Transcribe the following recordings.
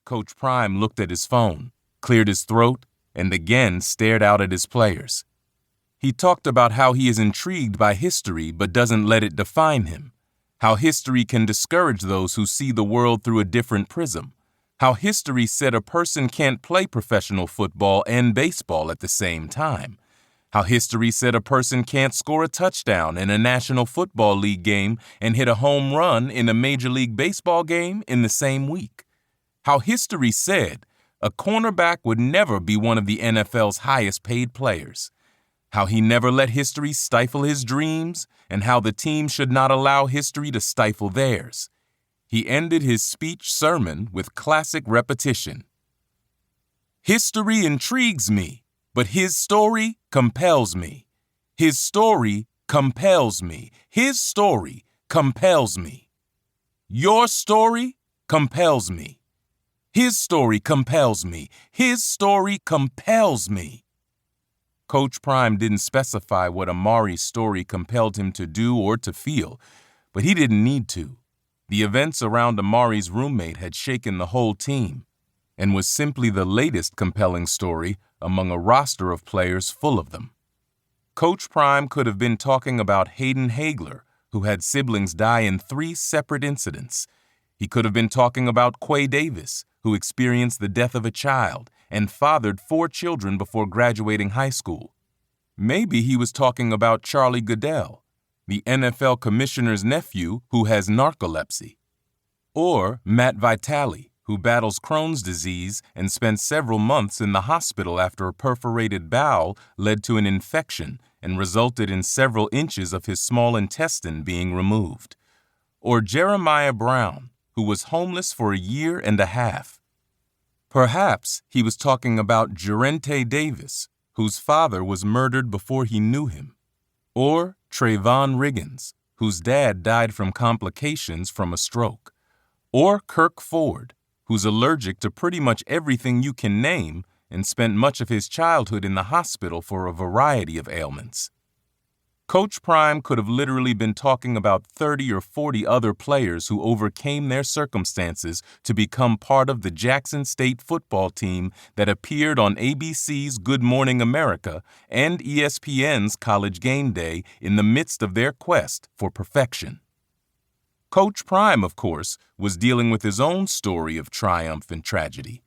Coach Prime looked at his phone, cleared his throat, and again stared out at his players. He talked about how he is intrigued by history but doesn't let it define him, how history can discourage those who see the world through a different prism, how history said a person can't play professional football and baseball at the same time, how history said a person can't score a touchdown in a National Football League game and hit a home run in a Major League Baseball game in the same week, how history said a cornerback would never be one of the NFL's highest paid players, how he never let history stifle his dreams, and how the team should not allow history to stifle theirs. He ended his speech sermon with classic repetition. History intrigues me, but his story compels me. His story compels me. His story compels me. Your story compels me. His story compels me. His story compels me. Coach Prime didn't specify what Amari's story compelled him to do or to feel, but he didn't need to. The events around Amari's roommate had shaken the whole team and was simply the latest compelling story among a roster of players full of them. Coach Prime could have been talking about Hayden Hagler, who had siblings die in 3 separate incidents. He could have been talking about Quay Davis, who experienced the death of a child and fathered 4 children before graduating high school. Maybe he was talking about Charlie Goodell, the NFL commissioner's nephew who has narcolepsy. Or Matt Vitale, who battles Crohn's disease and spent several months in the hospital after a perforated bowel led to an infection and resulted in several inches of his small intestine being removed. Or Jeremiah Brown, who was homeless for a year and a half. Perhaps he was talking about Gerente Davis, whose father was murdered before he knew him. Or Trayvon Riggins, whose dad died from complications from a stroke. Or Kirk Ford, who's allergic to pretty much everything you can name and spent much of his childhood in the hospital for a variety of ailments. Coach Prime could have literally been talking about 30 or 40 other players who overcame their circumstances to become part of the Jackson State football team that appeared on ABC's Good Morning America and ESPN's College Game Day in the midst of their quest for perfection. Coach Prime, of course, was dealing with his own story of triumph and tragedy.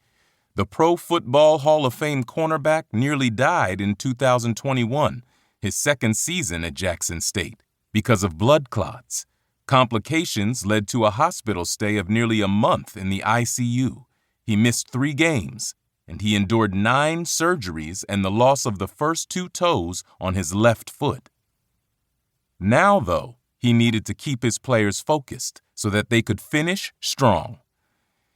The Pro Football Hall of Fame cornerback nearly died in 2021, his second season at Jackson State, because of blood clots. Complications led to a hospital stay of nearly a month in the ICU. He missed 3 games, and he endured 9 surgeries and the loss of the first 2 toes on his left foot. Now, though, he needed to keep his players focused so that they could finish strong.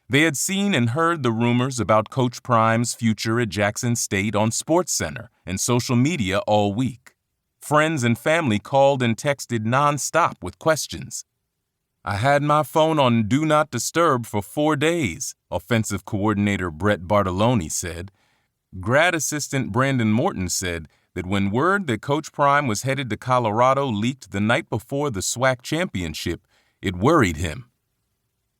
They had seen and heard the rumors about Coach Prime's future at Jackson State on SportsCenter and social media all week. Friends and family called and texted nonstop with questions. I had my phone on Do Not Disturb for 4 days, offensive coordinator Brett Bartoloni said. Grad assistant Brandon Morton said that when word that Coach Prime was headed to Colorado leaked the night before the SWAC championship, it worried him.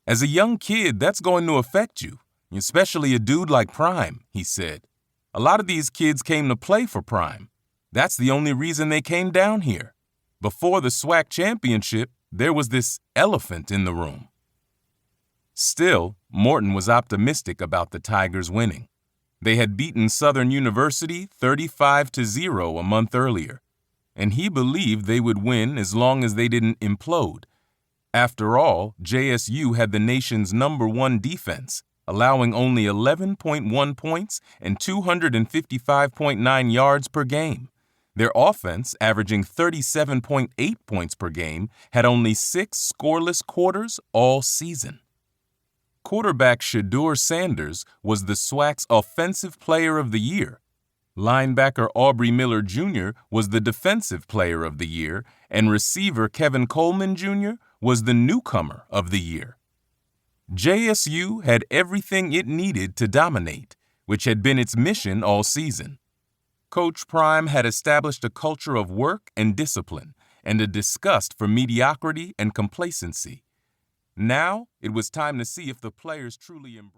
As a young kid, that's going to affect you, especially a dude like Prime, he said. A lot of these kids came to play for Prime. That's the only reason they came down here. Before the SWAC championship, there was this elephant in the room. Still, Morton was optimistic about the Tigers winning. They had beaten Southern University 35-0 a month earlier, and he believed they would win as long as they didn't implode. After all, JSU had the nation's #1 defense, allowing only 11.1 points and 255.9 yards per game. Their offense, averaging 37.8 points per game, had only 6 scoreless quarters all season. Quarterback Deion Sanders was the SWAC's Offensive Player of the Year. Linebacker Aubrey Miller Jr. was the Defensive Player of the Year, and receiver Kevin Coleman Jr. was the Newcomer of the Year. JSU had everything it needed to dominate, which had been its mission all season. Coach Prime had established a culture of work and discipline, and a disgust for mediocrity and complacency. Now, it was time to see if the players truly embraced.